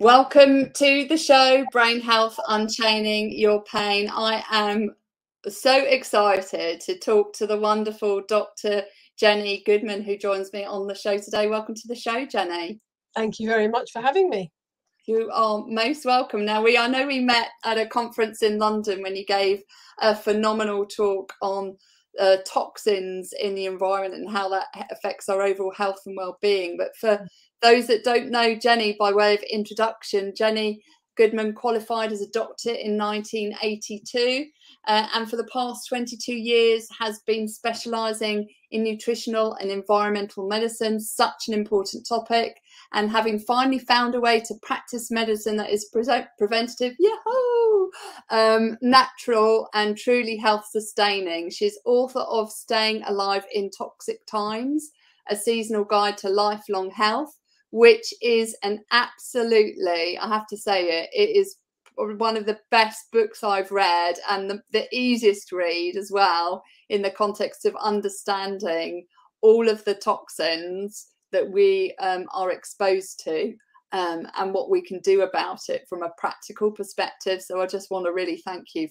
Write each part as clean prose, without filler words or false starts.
Welcome to the show, Brain Health Unchaining Your Pain. I am so excited to talk to the wonderful Dr. Jenny Goodman, who joins me on the show today. Welcome to the show, Jenny. Thank you very much for having me. You are most welcome. Now, I know we met at a conference in London when you gave a phenomenal talk on toxins in the environment and how that affects our overall health and well-being. But for those that don't know Jenny, by way of introduction, Jenny Goodman qualified as a doctor in 1982 and for the past 22 years has been specialising in nutritional and environmental medicine, such an important topic, and having finally found a way to practice medicine that is preventative, natural and truly health sustaining. She's author of Staying Alive in Toxic Times, a seasonal guide to lifelong health, which is an absolutely, I have to say it is one of the best books I've read and the easiest read as well in the context of understanding all of the toxins that we are exposed to and what we can do about it from a practical perspective. So I just want to really thank you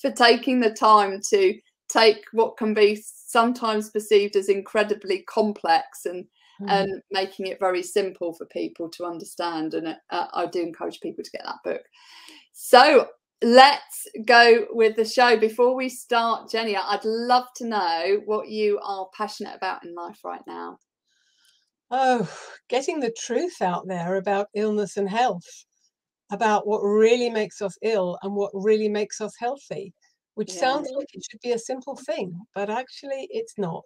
for taking the time to take what can be sometimes perceived as incredibly complex and making it very simple for people to understand. And I do encourage people to get that book. So let's go with the show. Before we start, Jenny, I'd love to know what you are passionate about in life right now. Oh, getting the truth out there about illness and health, about what really makes us ill and what really makes us healthy, which sounds like it should be a simple thing, but actually it's not.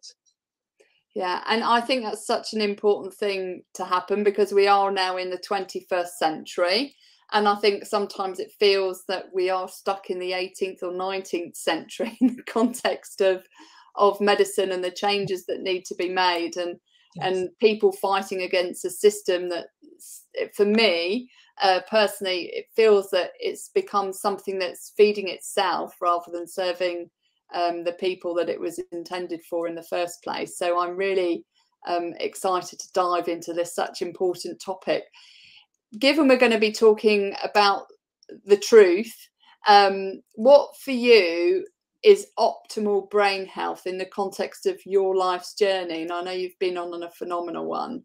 Yeah, and I think that's such an important thing to happen because we are now in the 21st century. And I think sometimes it feels that we are stuck in the 18th or 19th century in the context of medicine and the changes that need to be made and people fighting against a system that, for me, personally, it feels that it's become something that's feeding itself rather than serving the people that it was intended for in the first place. So I'm really excited to dive into this such important topic. Given we're going to be talking about the truth, what for you is optimal brain health in the context of your life's journey? And I know you've been on a phenomenal one.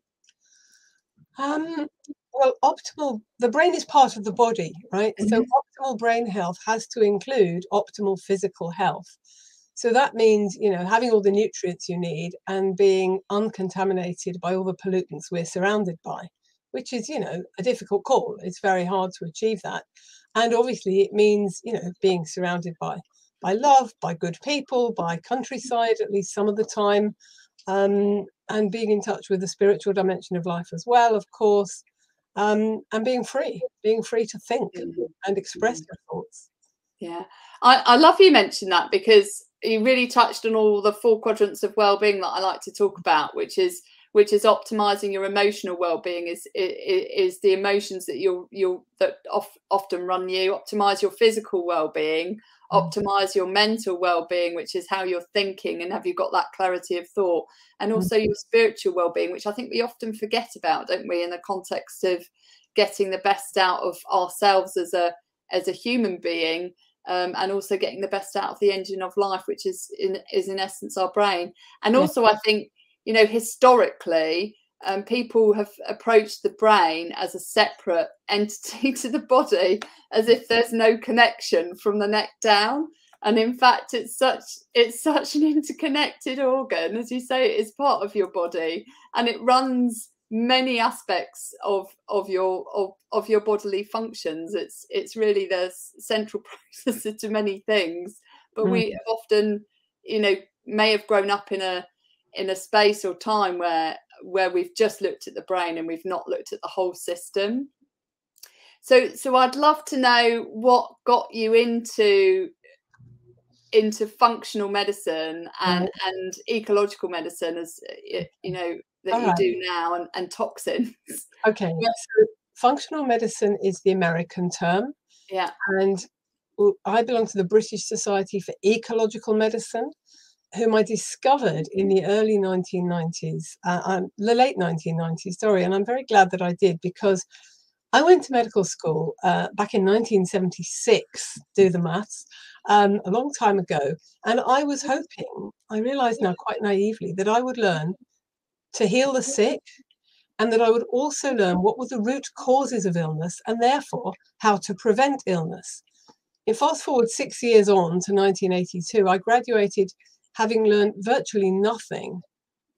Well, the brain is part of the body, right? Mm-hmm. So optimal brain health has to include optimal physical health. So that means, having all the nutrients you need and being uncontaminated by all the pollutants we're surrounded by, which is, a difficult call. It's very hard to achieve that. And obviously it means, being surrounded by love, by good people, by countryside, at least some of the time, and being in touch with the spiritual dimension of life as well, of course, and being free to think and express your thoughts. Yeah, I love you mentioned that because you really touched on all the 4 quadrants of well-being that I like to talk about, which is optimizing your emotional well-being is the emotions that often run you. Optimize your physical well-being, optimize your mental well-being, which is how you're thinking and have you got that clarity of thought, and also your spiritual well-being, which I think we often forget about, don't we, in the context of getting the best out of ourselves as a human being. And also getting the best out of the engine of life, which is in essence our brain. And also I think, historically, people have approached the brain as a separate entity to the body, as if there's no connection from the neck down. And in fact, it's such an interconnected organ, as you say, it is part of your body, and it runs many aspects of your bodily functions. It's really the central processor to many things, but we often may have grown up in a space or time where we've just looked at the brain and we've not looked at the whole system. So I'd love to know what got you into functional medicine and ecological medicine, as that you do now, and toxins. Okay, so functional medicine is the American term. Yeah. And I belong to the British Society for Ecological Medicine, whom I discovered in the early 1990s, the late 1990s, sorry. And I'm very glad that I did, because I went to medical school back in 1976, do the maths, a long time ago. And I was hoping, I realise now quite naively, that I would learn to heal the sick, and that I would also learn what were the root causes of illness and therefore how to prevent illness. Fast forward 6 years on to 1982, I graduated having learned virtually nothing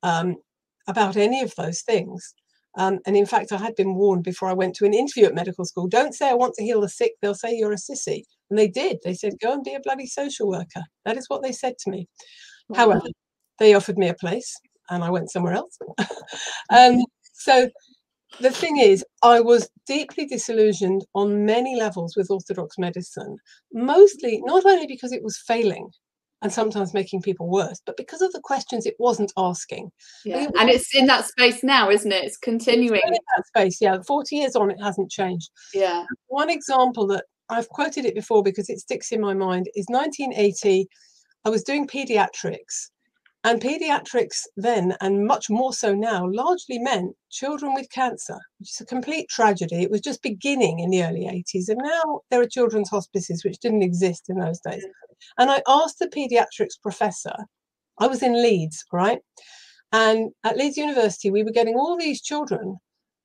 about any of those things. And in fact, I had been warned before I went to an interview at medical school, don't say I want to heal the sick, they'll say you're a sissy. And they did. They said, go and be a bloody social worker. That is what they said to me. Wow. However, they offered me a place and I went somewhere else. So the thing is, I was deeply disillusioned on many levels with orthodox medicine, mostly not only because it was failing and sometimes making people worse, but because of the questions it wasn't asking. Yeah. And it's in that space now, isn't it? It's continuing. It's in that space, yeah. 40 years on, it hasn't changed. Yeah. One example that I've quoted it before because it sticks in my mind is 1980. I was doing pediatrics. And pediatrics then, and much more so now, largely meant children with cancer, which is a complete tragedy. It was just beginning in the early 80s. And now there are children's hospices, which didn't exist in those days. And I asked the pediatrics professor, I was in Leeds, right? And at Leeds University, we were getting all these children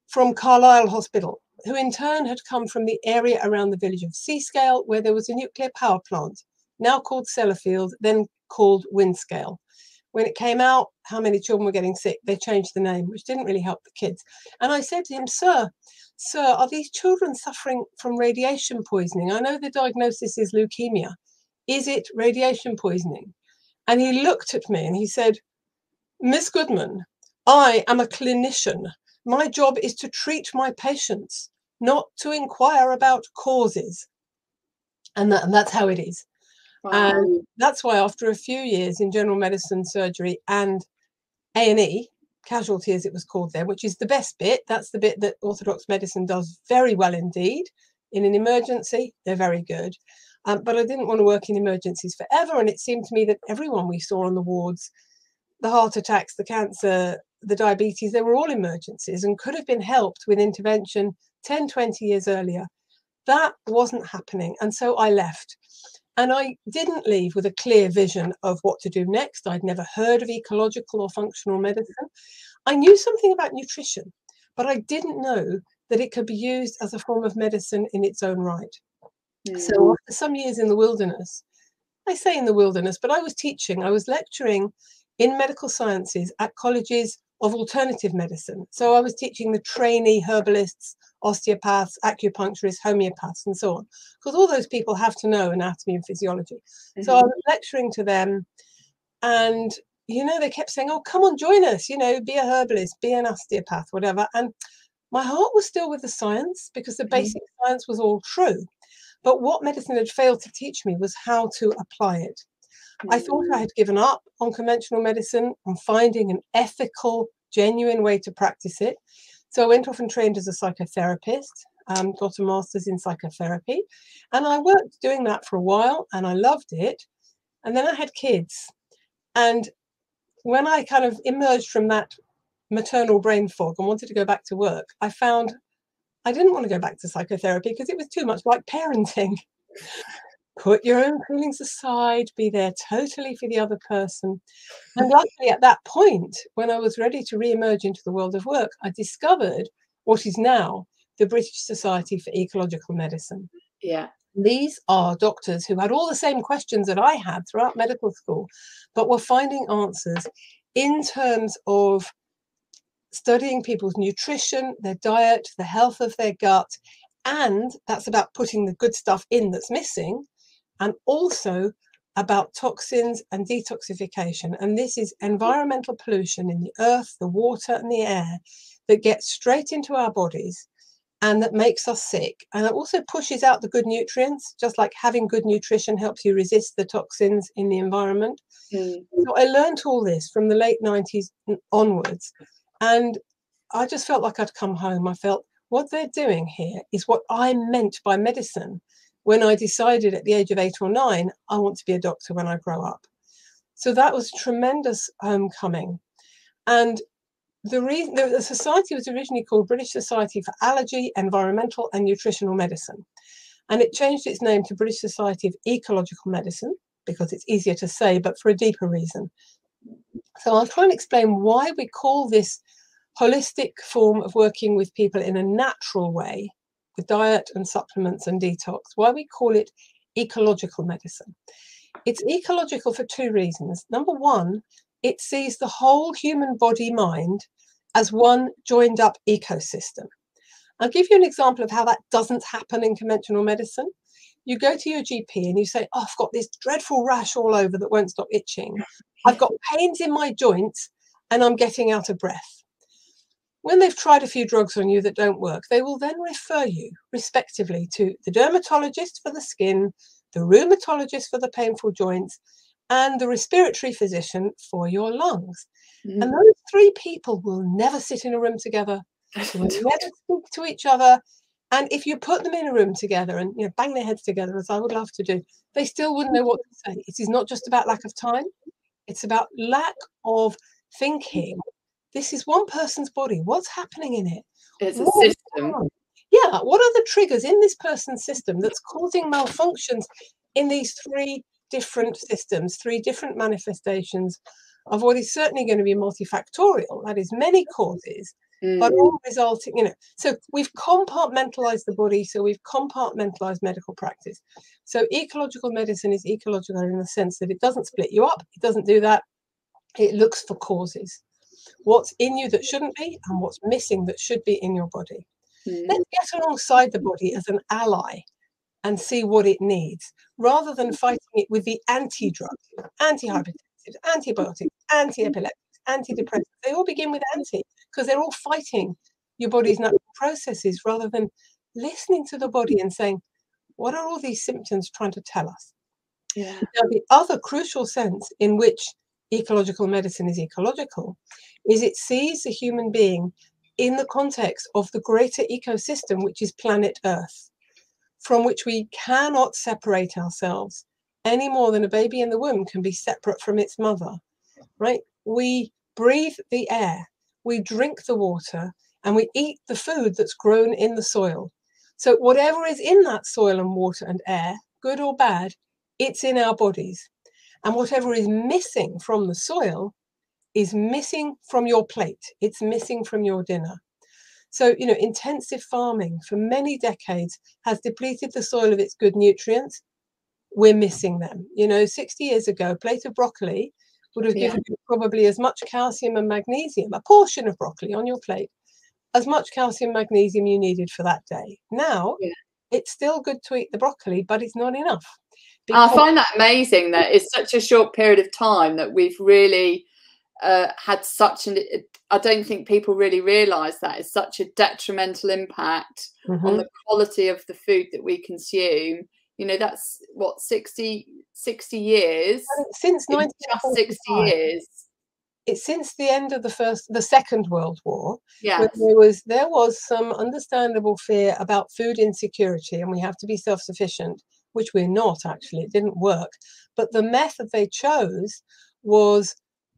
from Carlisle Hospital, who in turn had come from the area around the village of Seascale, where there was a nuclear power plant, now called Sellafield, then called Windscale. When it came out how many children were getting sick, they changed the name, which didn't really help the kids. And I said to him, sir, are these children suffering from radiation poisoning? I know the diagnosis is leukemia. Is it radiation poisoning? And he looked at me and he said, Miss Goodman, I am a clinician. My job is to treat my patients, not to inquire about causes. And that's how it is. Wow. And that's why after a few years in general medicine, surgery and A&E, casualty as it was called then, which is the best bit, that's the bit that orthodox medicine does very well indeed. In an emergency, they're very good. But I didn't want to work in emergencies forever. And it seemed to me that everyone we saw on the wards, the heart attacks, the cancer, the diabetes, they were all emergencies and could have been helped with intervention 10, 20 years earlier. That wasn't happening. And so I left. And I didn't leave with a clear vision of what to do next. I'd never heard of ecological or functional medicine. I knew something about nutrition, but I didn't know that it could be used as a form of medicine in its own right. So after some years in the wilderness, I say in the wilderness, but I was teaching, I was lecturing in medical sciences at colleges of alternative medicine. So I was teaching the trainee herbalists, osteopaths, acupuncturists, homeopaths, and so on, because all those people have to know anatomy and physiology. Mm-hmm. So I was lecturing to them, and they kept saying, oh, come on, join us, be a herbalist, be an osteopath, whatever. And my heart was still with the science, because the basic science was all true. But what medicine had failed to teach me was how to apply it. I thought I had given up on conventional medicine, on finding an ethical, genuine way to practice it. So I went off and trained as a psychotherapist, got a master's in psychotherapy, and I worked doing that for a while, and I loved it. And then I had kids. And when I kind of emerged from that maternal brain fog and wanted to go back to work, I found I didn't want to go back to psychotherapy because it was too much like parenting. Put your own feelings aside, be there totally for the other person. And luckily at that point, when I was ready to re-emerge into the world of work, I discovered what is now the British Society for Ecological Medicine. Yeah. These are doctors who had all the same questions that I had throughout medical school, but were finding answers in terms of studying people's nutrition, their diet, the health of their gut, and that's about putting the good stuff in that's missing, and also about toxins and detoxification. And this is environmental pollution in the earth, the water, and the air that gets straight into our bodies and that makes us sick. And it also pushes out the good nutrients, just like having good nutrition helps you resist the toxins in the environment. So I learned all this from the late 90s onwards. And I just felt like I'd come home. I felt what they're doing here is what I meant by medicine when I decided at the age of 8 or 9, I want to be a doctor when I grow up. So that was a tremendous homecoming. And the society was originally called British Society for Allergy, Environmental and Nutritional Medicine. And it changed its name to British Society of Ecological Medicine because it's easier to say, but for a deeper reason. So I'll try and explain why we call this holistic form of working with people in a natural way, with diet and supplements and detox, why we call it ecological medicine. It's ecological for two reasons. Number one, it sees the whole human body mind as one joined up ecosystem. I'll give you an example of how that doesn't happen in conventional medicine. You go to your GP and you say, oh, I've got this dreadful rash all over that won't stop itching. I've got pains in my joints and I'm getting out of breath. When they've tried a few drugs on you that don't work, they will then refer you respectively to the dermatologist for the skin, the rheumatologist for the painful joints, and the respiratory physician for your lungs. And those three people will never sit in a room together. They will never speak to each other. And if you put them in a room together and bang their heads together, as I would love to do, they still wouldn't know what to say. It is not just about lack of time. It's about lack of thinking. This is one person's body. What's happening in it? It's a system. Yeah. What are the triggers in this person's system that's causing malfunctions in these three different systems, three different manifestations of what is certainly going to be multifactorial, that is many causes, but all resulting, so we've compartmentalized the body, so we've compartmentalized medical practice. So ecological medicine is ecological in the sense that it doesn't split you up, it doesn't do that, it looks for causes. What's in you that shouldn't be and what's missing that should be in your body. Let's get alongside the body as an ally and see what it needs, rather than fighting it with the anti-drugs, anti-hypertensives, antibiotics, anti-epileptics, antidepressants. They all begin with anti, because they're all fighting your body's natural processes, rather than listening to the body and saying, what are all these symptoms trying to tell us? Yeah. Now, the other crucial sense in which ecological medicine is ecological is it sees the human being in the context of the greater ecosystem, which is planet Earth, from which we cannot separate ourselves any more than a baby in the womb can be separate from its mother, right? We breathe the air, we drink the water, and we eat the food that's grown in the soil. So whatever is in that soil and water and air, good or bad, it's in our bodies. And whatever is missing from the soil is missing from your plate. It's missing from your dinner. So, intensive farming for many decades has depleted the soil of its good nutrients. We're missing them. 60 years ago, a plate of broccoli would have given you probably as much calcium and magnesium, a portion of broccoli on your plate, as much calcium and magnesium you needed for that day. Now, it's still good to eat the broccoli, but it's not enough. I find that amazing that it's such a short period of time that we've really had such an, I don't think people really realise that it's such a detrimental impact on the quality of the food that we consume. That's what, 60 years? Since 1945. 60 years. It's since the end of the Second World War. Yes. There was some understandable fear about food insecurity, and we have to be self-sufficient, which we're not actually. It didn't work. But the method they chose was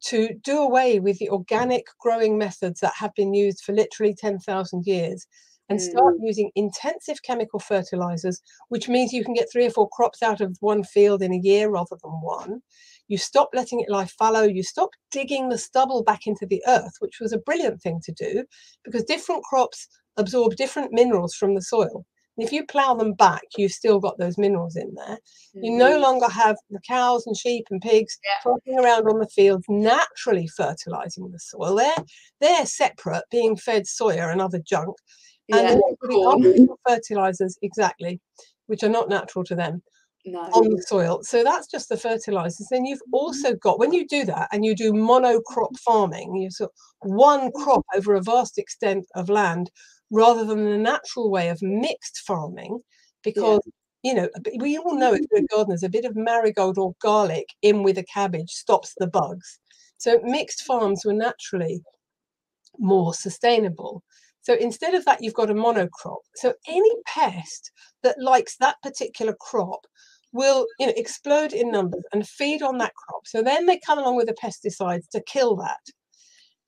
to do away with the organic growing methods that have been used for literally 10,000 years and start using intensive chemical fertilizers, which means you can get 3 or 4 crops out of one field in a year rather than one. You stop letting it lie fallow. You stop digging the stubble back into the earth, which was a brilliant thing to do because different crops absorb different minerals from the soil. And if you plow them back, you've still got those minerals in there. You no longer have the cows and sheep and pigs flopping around on the fields naturally fertilizing the soil. They're separate, being fed soya and other junk. And then putting artificial fertilizers, exactly, which are not natural to them, on the soil. So that's just the fertilizers. Then you've also got, when you do that and you do monocrop farming, you sort of one crop over a vast extent of land, rather than the natural way of mixed farming, because we all know if we're gardeners, a bit of marigold or garlic in with a cabbage stops the bugs. So mixed farms were naturally more sustainable. So instead of that, you've got a monocrop. So any pest that likes that particular crop will explode in numbers and feed on that crop. So then they come along with the pesticides to kill that.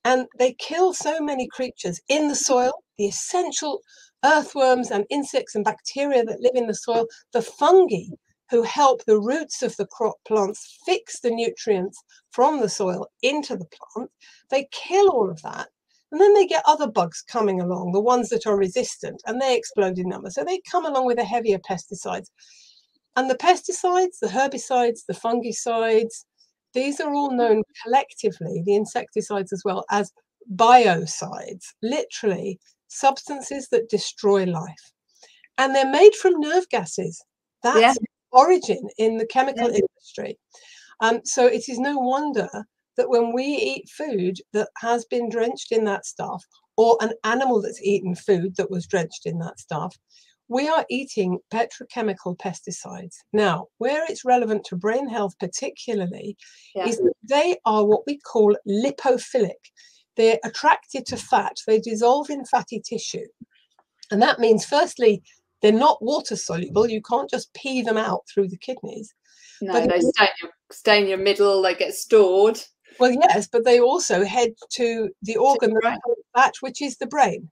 And they kill so many creatures in the soil, the essential earthworms and insects and bacteria that live in the soil, the fungi who help the roots of the crop plants fix the nutrients from the soil into the plant. They kill all of that. And then they get other bugs coming along, the ones that are resistant, and they explode in number. So they come along with the heavier pesticides. And the pesticides, the herbicides, the fungicides, these are all known collectively, the insecticides as well, as biocides, literally substances that destroy life. And they're made from nerve gases. That's origin in the chemical industry. So it is no wonder that when we eat food that has been drenched in that stuff, or an animal that's eaten food that was drenched in that stuff, we are eating petrochemical pesticides. Now, where it's relevant to brain health particularly, is that they are what we call lipophilic. They're attracted to fat. They dissolve in fatty tissue. And that means, firstly, they're not water soluble. You can't just pee them out through the kidneys. No, but they stay in your middle, they get stored. Well, yes, but they also head to the organ that, which is the brain,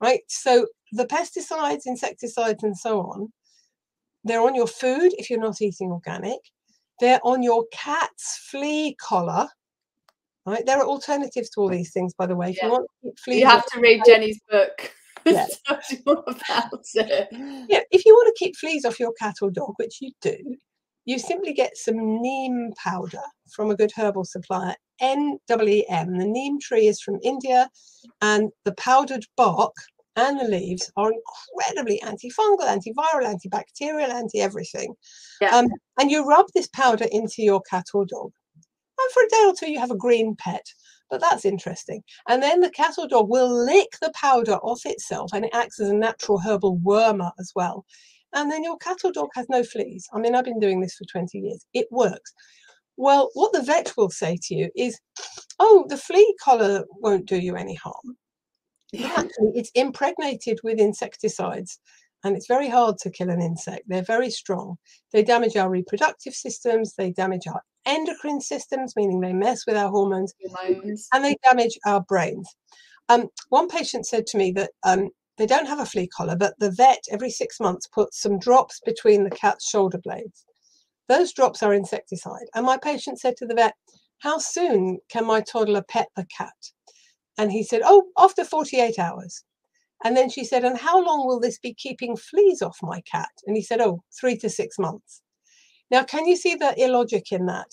right? So the pesticides, insecticides, and so on, they're on your food if you're not eating organic. They're on your cat's flea collar, right? There are alternatives to all these things, by the way. If you want to keep fleas, you have to read Jenny's book. Yes. About it. Yeah, if you want to keep fleas off your cat or dog, which you do, you simply get some neem powder from a good herbal supplier, NEEM. The neem tree is from India, and the powdered bark and the leaves are incredibly antifungal, antiviral, antibacterial, anti-everything. And you rub this powder into your cat or dog. And for a day or two, you have a green pet. But that's interesting. And then the cat or dog will lick the powder off itself, and it acts as a natural herbal wormer as well. And then your cat or dog has no fleas. I mean, I've been doing this for 20 years. It works. Well, what the vet will say to you is, oh, the flea collar won't do you any harm. But actually, it's impregnated with insecticides. And it's very hard to kill an insect. They're very strong. They damage our reproductive systems. They damage our endocrine systems, meaning they mess with our hormones. And they damage our brains. One patient said to me that they don't have a flea collar, but the vet every 6 months puts some drops between the cat's shoulder blades. Those drops are insecticide. And my patient said to the vet, how soon can my toddler pet the cat? And he said, oh, after 48 hours. And then she said, and how long will this be keeping fleas off my cat? And he said, oh, 3 to 6 months. Now, can you see the illogic in that?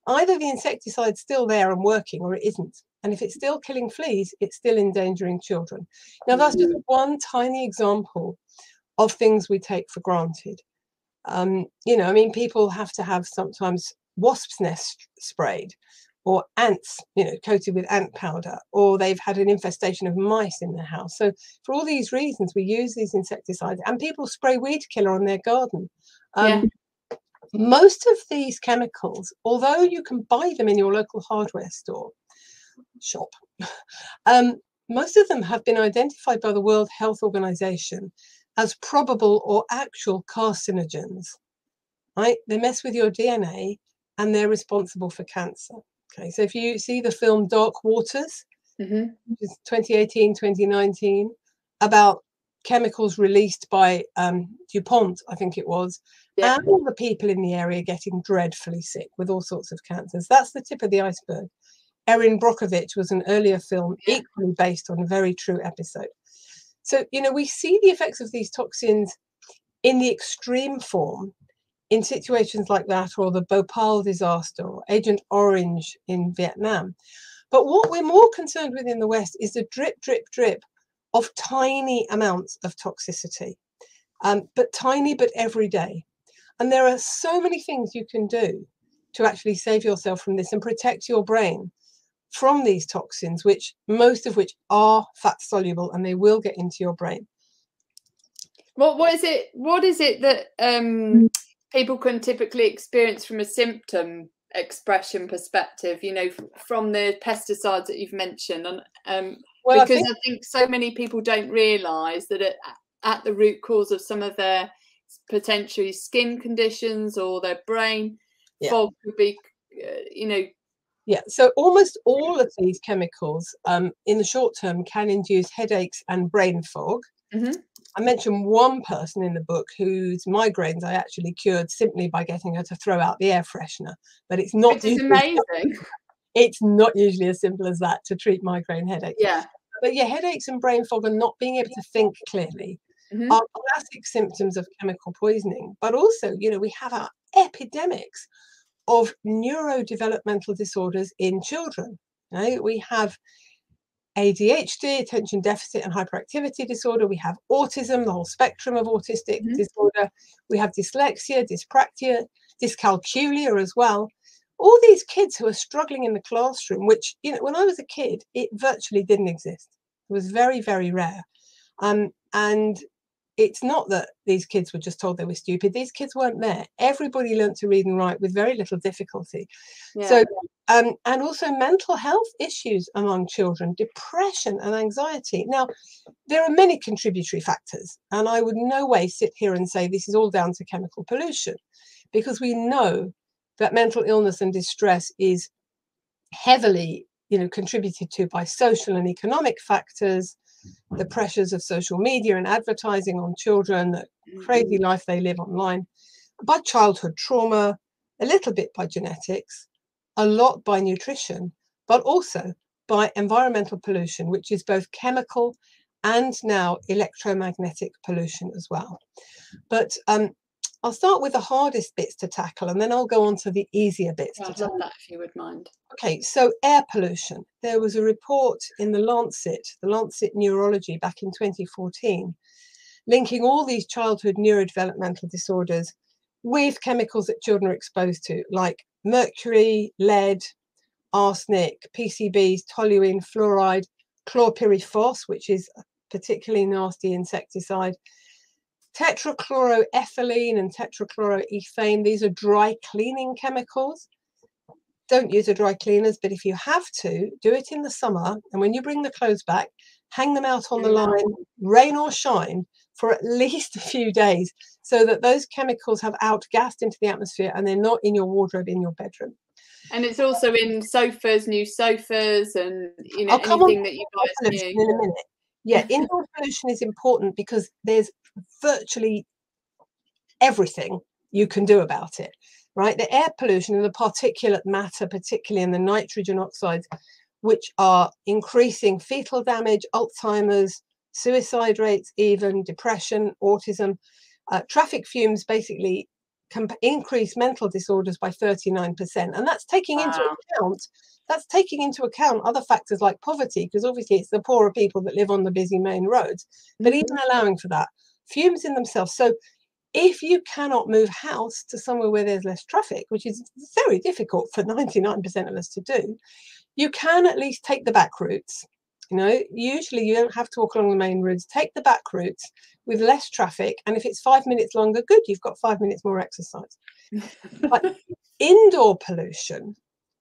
Either the insecticide's still there and working, or it isn't. And if it's still killing fleas, it's still endangering children. Now, that's just one tiny example of things we take for granted. You know, I mean, people have to have sometimes wasps' nest sprayed, or ants, you know, coated with ant powder, or they've had an infestation of mice in their house. So for all these reasons, we use these insecticides, and people spray weed killer on their garden. Most of these chemicals, although you can buy them in your local hardware shop, most of them have been identified by the World Health Organization as probable or actual carcinogens, right? They mess with your DNA and they're responsible for cancer. Okay, so if you see the film Dark Waters, which is 2018, 2019, about chemicals released by DuPont, I think it was, and all the people in the area getting dreadfully sick with all sorts of cancers. That's the tip of the iceberg. Erin Brockovich was an earlier film equally based on a very true episode. So, you know, we see the effects of these toxins in the extreme form in situations like that, or the Bhopal disaster, or Agent Orange in Vietnam. But what we're more concerned with in the West is the drip, drip, drip of tiny amounts of toxicity, but tiny, but every day. And there are so many things you can do to actually save yourself from this and protect your brain from these toxins, which most of which are fat soluble, and they will get into your brain. What is it that people can typically experience from a symptom expression perspective, you know, from the pesticides that you've mentioned? And well, because I think so many people don't realise that at the root cause of some of their potentially skin conditions or their brain fog could be, you know, Yeah, so almost all of these chemicals in the short term can induce headaches and brain fog. I mentioned one person in the book whose migraines I actually cured simply by getting her to throw out the air freshener, but it's not Which is amazing. It's not usually as simple as that to treat migraine headaches. Yeah. But yeah, headaches and brain fog and not being able to think clearly are classic symptoms of chemical poisoning. But also, you know, we have our epidemics of neurodevelopmental disorders in children. Right? We have ADHD, attention deficit and hyperactivity disorder. We have autism, the whole spectrum of autistic disorder. We have dyslexia, dyspraxia, dyscalculia as well. All these kids who are struggling in the classroom, which, you know, when I was a kid, it virtually didn't exist. It was very, very rare. And it's not that these kids were just told they were stupid. These kids weren't there. Everybody learned to read and write with very little difficulty. Yeah. So, and also mental health issues among children, depression and anxiety. Now, there are many contributory factors, and I would no way sit here and say this is all down to chemical pollution, because we know that mental illness and distress is heavily, you know, contributed to by social and economic factors, the pressures of social media and advertising on children, the crazy life they live online, by childhood trauma, a little bit by genetics, a lot by nutrition, but also by environmental pollution, which is both chemical and now electromagnetic pollution as well. But I'll start with the hardest bits to tackle, and then I'll go on to the easier bits to tackle. I'd love that if you would mind. Okay, so air pollution. There was a report in the Lancet Neurology back in 2014, linking all these childhood neurodevelopmental disorders with chemicals that children are exposed to, like mercury, lead, arsenic, PCBs, toluene, fluoride, chlorpyrifos, which is a particularly nasty insecticide, tetrachloroethylene and tetrachloroethane. These are dry cleaning chemicals. Don't use a dry cleaners, but if you have to, do it in the summer. And when you bring the clothes back, hang them out on the line, rain or shine, for at least a few days, so that those chemicals have outgassed into the atmosphere and they're not in your wardrobe in your bedroom. And it's also in sofas, new sofas, and, you know, anything that you guys new. In a minute. Yeah, indoor pollution is important because there's virtually everything you can do about it, right? The air pollution and the particulate matter, particularly in the nitrogen oxides, which are increasing fetal damage, Alzheimer's, suicide rates, even depression, autism. Traffic fumes basically can increase mental disorders by 39%. And that's taking into account other factors like poverty, because obviously it's the poorer people that live on the busy main roads, but even allowing for that, fumes in themselves. So if you cannot move house to somewhere where there's less traffic, which is very difficult for 99% of us to do, you can at least take the back routes. You know, usually you don't have to walk along the main roads. Take the back routes with less traffic. And if it's 5 minutes longer, good, you've got 5 minutes more exercise. But indoor pollution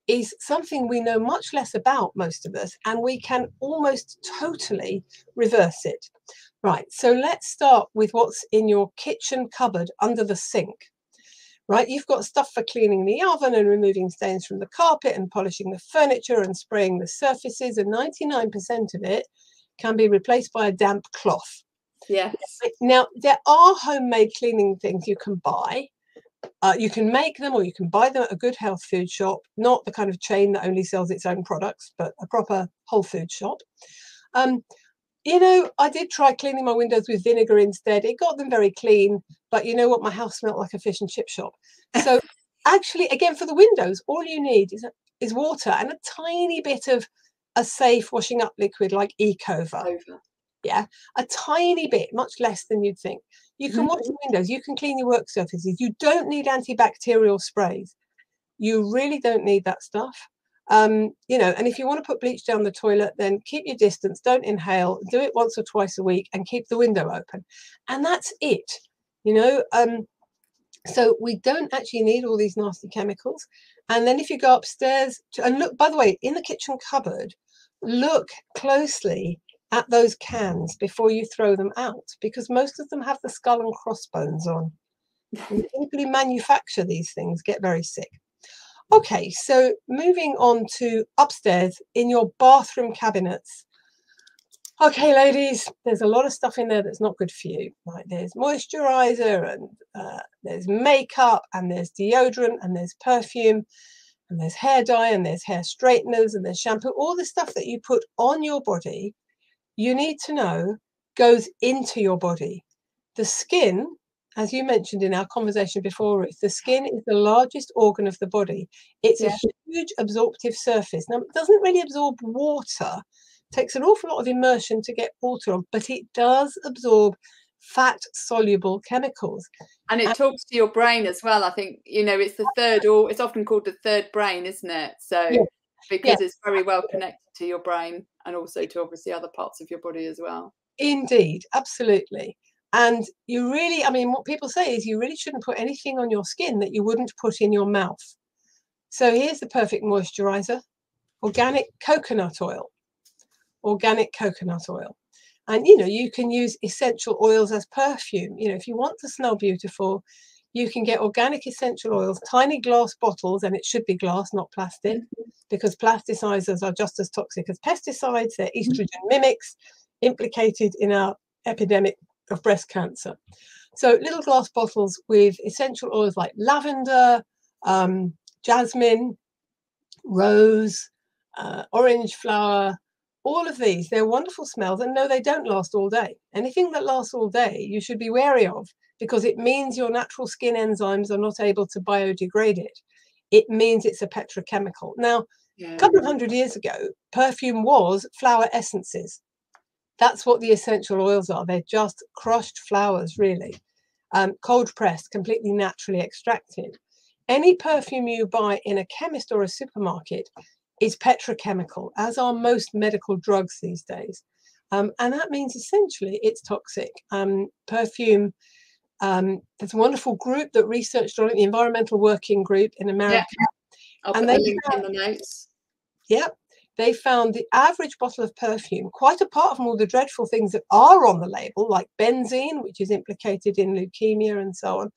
is something we know much less about, most of us, and we can almost totally reverse it. Right, so let's start with what's in your kitchen cupboard under the sink. Right, you've got stuff for cleaning the oven and removing stains from the carpet and polishing the furniture and spraying the surfaces, and 99% of it can be replaced by a damp cloth. Yes. Now, there are homemade cleaning things you can buy. You can make them, or you can buy them at a good health food shop, not the kind of chain that only sells its own products, but a proper whole food shop. You know, I did try cleaning my windows with vinegar instead. It got them very clean, but you know what? My house smelled like a fish and chip shop. So actually, again, for the windows, all you need is water and a tiny bit of a safe washing up liquid like Ecological. Yeah, a tiny bit, much less than you'd think. You can wash the windows, you can clean your work surfaces. You don't need antibacterial sprays. You really don't need that stuff. You know, and if you want to put bleach down the toilet, then keep your distance, don't inhale, do it once or twice a week and keep the window open. And that's it, you know. So we don't actually need all these nasty chemicals. And then if you go upstairs and look, by the way, in the kitchen cupboard, look closely at those cans before you throw them out, because most of them have the skull and crossbones on. And the people who manufacture these things get very sick. Okay, so moving on to upstairs in your bathroom cabinets. Okay, ladies, there's a lot of stuff in there that's not good for you. Like there's moisturizer and there's makeup and there's deodorant and there's perfume and there's hair dye and there's hair straighteners and there's shampoo. All the stuff that you put on your body, you need to know goes into your body. The skin, as you mentioned in our conversation before, Ruth, the skin is the largest organ of the body. It's a huge absorptive surface. Now, it doesn't really absorb water. It takes an awful lot of immersion to get water on, but it does absorb fat-soluble chemicals. And it talks to your brain as well. I think, you know, it's the third, or it's often called the third brain, isn't it? So because it's very well connected to your brain and also to obviously other parts of your body as well. Indeed, absolutely. And you really, I mean, what people say is you really shouldn't put anything on your skin that you wouldn't put in your mouth. So here's the perfect moisturizer: organic coconut oil. Organic coconut oil. And, you know, you can use essential oils as perfume. You know, if you want to smell beautiful, you can get organic essential oils, tiny glass bottles, and it should be glass, not plastic, because plasticizers are just as toxic as pesticides. They're estrogen mimics implicated in our epidemic of breast cancer. So little glass bottles with essential oils like lavender, jasmine, rose, orange flower, all of these, they're wonderful smells. And no, they don't last all day. Anything that lasts all day, you should be wary of, because it means your natural skin enzymes are not able to biodegrade it. It means it's a petrochemical. Now, a couple of hundred years ago, perfume was flower essences. That's what the essential oils are. They're just crushed flowers, really. Cold pressed, completely naturally extracted. Any perfume you buy in a chemist or a supermarket is petrochemical, as are most medical drugs these days. And that means essentially it's toxic. Perfume, there's a wonderful group that researched on it, the Environmental Working Group in America. I'll put the link in the notes. Yep. They found the average bottle of perfume, quite apart from all the dreadful things that are on the label, like benzene, which is implicated in leukemia and so on,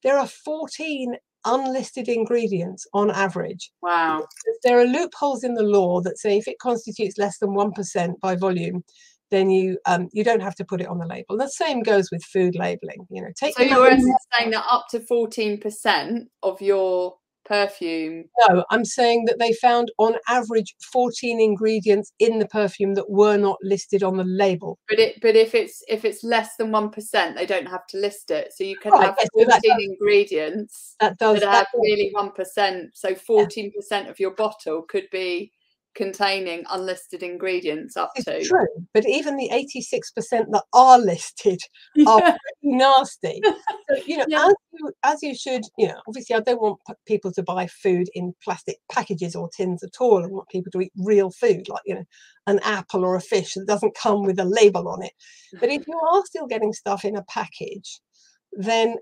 there are 14 unlisted ingredients on average. Wow. There are loopholes in the law that say if it constitutes less than 1% by volume, then you don't have to put it on the label. The same goes with food labeling. You know, so you're saying that up to 14% of your perfume? No, I'm saying that they found on average 14 ingredients in the perfume that were not listed on the label. But if it's less than 1%, they don't have to list it. So you can have 14 ingredients that have really 1%. So 14% of your bottle could be containing unlisted ingredients up to. It's true, but even the 86% that are listed are pretty nasty. So, you know, as you should, you know, obviously I don't want people to buy food in plastic packages or tins at all. I want people to eat real food, like, you know, an apple or a fish that doesn't come with a label on it. But if you are still getting stuff in a package, then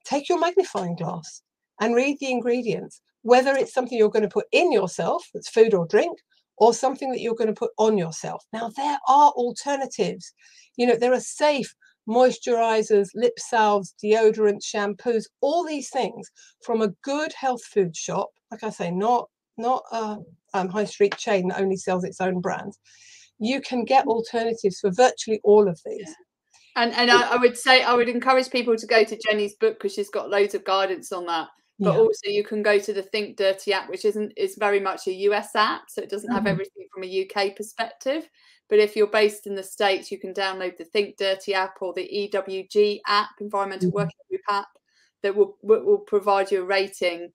take your magnifying glass and read the ingredients, whether it's something you're going to put in yourself, that's food or drink, or something that you're going to put on yourself. Now, there are alternatives. You know, there are safe moisturizers, lip salves, deodorants, shampoos, all these things from a good health food shop. Like I say, not a high street chain that only sells its own brands. You can get alternatives for virtually all of these. Yeah. And I would say, I would encourage people to go to Jenny's book, because she's got loads of guidance on that. But also you can go to the Think Dirty app, which is very much a US app, so it doesn't have everything from a UK perspective. But if you're based in the States, you can download the Think Dirty app or the EWG app, Environmental Working Group app, that will provide you a rating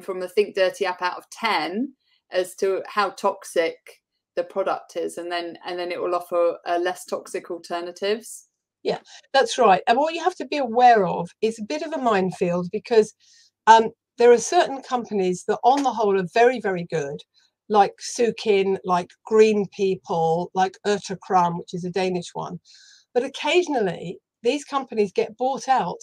from the Think Dirty app out of 10 as to how toxic the product is, and then it will offer less toxic alternatives. Yeah, that's right. And what you have to be aware of is a bit of a minefield, because there are certain companies that on the whole are very, very good, like Sukin, like Green People, like Urtekram, which is a Danish one. But occasionally these companies get bought out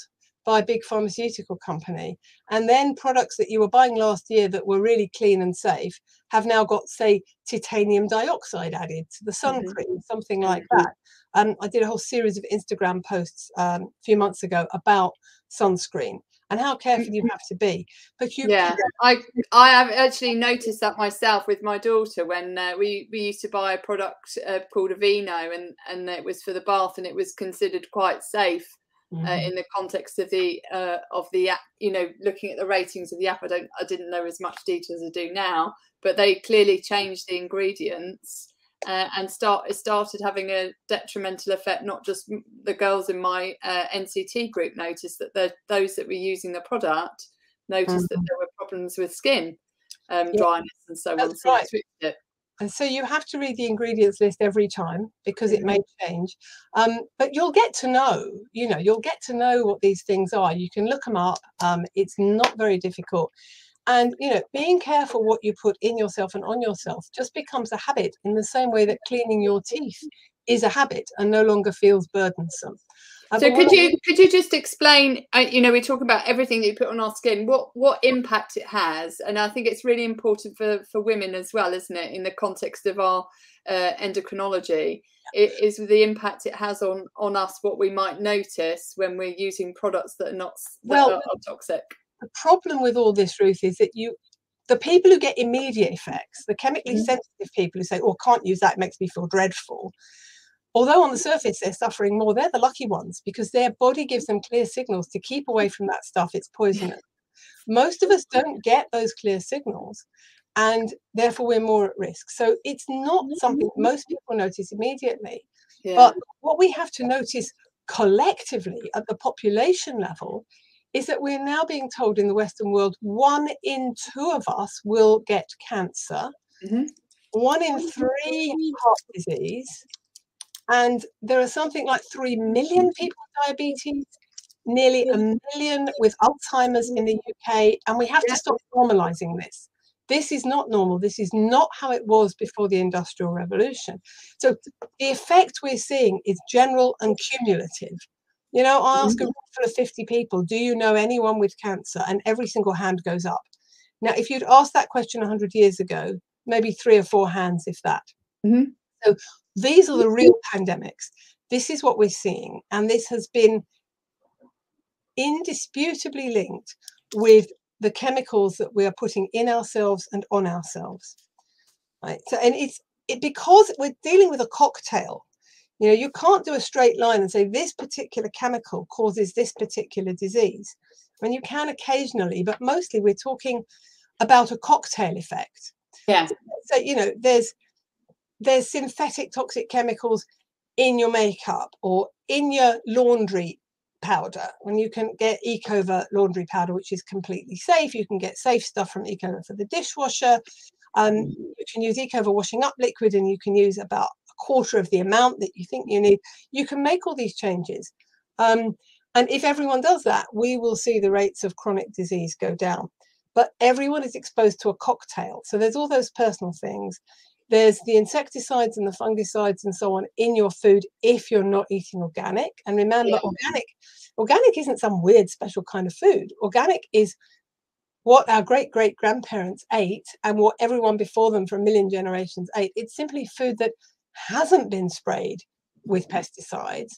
by a big pharmaceutical company, and then products that you were buying last year that were really clean and safe have now got, say, titanium dioxide added to the sun cream, something like that. I did a whole series of Instagram posts a few months ago about sunscreen. and how careful you have to be. But yeah, I have actually noticed that myself with my daughter when we used to buy a product called Aveeno, and it was for the bath, and it was considered quite safe in the context of the app. You know, looking at the ratings of the app, I didn't know as much detail as I do now, but they clearly changed the ingredients. And started having a detrimental effect. Not just the girls in my NCT group noticed that those that were using the product noticed that there were problems with skin, dryness, and so on. So right. it. And so you have to read the ingredients list every time because it may change. But you'll get to know, you'll get to know what these things are. You can look them up. It's not very difficult. And, being careful what you put in yourself and on yourself just becomes a habit in the same way that cleaning your teeth is a habit and no longer feels burdensome. So could you just explain, we talk about everything that you put on our skin, what impact it has? And I think it's really important for women as well, isn't it, in the context of our endocrinology, it is the impact it has on us, what we might notice when we're using products that are toxic. The problem with all this, Ruth, is that the people who get immediate effects, the chemically sensitive people who say, oh, I can't use that, it makes me feel dreadful. Although on the surface they're suffering more, they're the lucky ones because their body gives them clear signals to keep away from that stuff. It's poisonous. Most of us don't get those clear signals, and therefore we're more at risk. So it's not something most people notice immediately. Yeah. But what we have to notice collectively at the population level is that we're now being told in the Western world 1 in 2 of us will get cancer, 1 in 3 heart disease, and there are something like 3 million people with diabetes, nearly 1 million with Alzheimer's in the UK, and we have to stop normalizing this. This is not normal. This is not how it was before the Industrial Revolution. So the effect we're seeing is general and cumulative. I ask a room full of 50 people, do you know anyone with cancer? And every single hand goes up. Now, if you'd asked that question 100 years ago, maybe 3 or 4 hands, if that. So these are the real pandemics. This is what we're seeing. And this has been indisputably linked with the chemicals that we are putting in ourselves and on ourselves. Right? So, and it's because we're dealing with a cocktail. You can't do a straight line and say this particular chemical causes this particular disease. I mean, you can occasionally, but mostly we're talking about a cocktail effect. Yeah. So, there's synthetic toxic chemicals in your makeup or in your laundry powder. When you can get Ecova laundry powder, which is completely safe. You can get safe stuff from Ecova for the dishwasher. You can use Ecova washing up liquid, and you can use about 1/4 of the amount that you think you need. You can make all these changes. And if everyone does that, we will see the rates of chronic disease go down. But everyone is exposed to a cocktail. So there's all those personal things. There's the insecticides and the fungicides and so on in your food if you're not eating organic. And remember, organic isn't some weird special kind of food. Organic is what our great-great-grandparents ate and what everyone before them for 1 million generations ate. It's simply food that hasn't been sprayed with pesticides,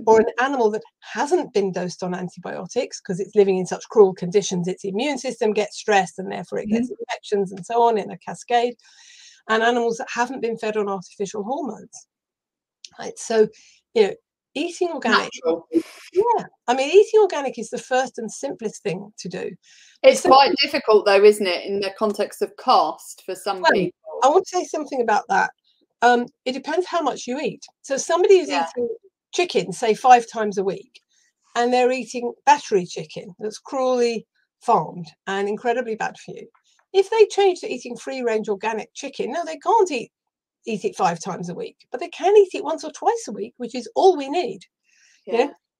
or an animal that hasn't been dosed on antibiotics because it's living in such cruel conditions, its immune system gets stressed and therefore it gets infections and so on in a cascade, and animals that haven't been fed on artificial hormones. Right? So, eating organic, eating organic is the first and simplest thing to do. It's quite difficult though, isn't it, in the context of cost for some people? I want to say something about that. It depends how much you eat. So somebody who's eating chicken, say 5 times a week, and they're eating battery chicken that's cruelly farmed and incredibly bad for you. If they change to eating free-range organic chicken, no, they can't eat it 5 times a week, but they can eat it once or twice a week, which is all we need.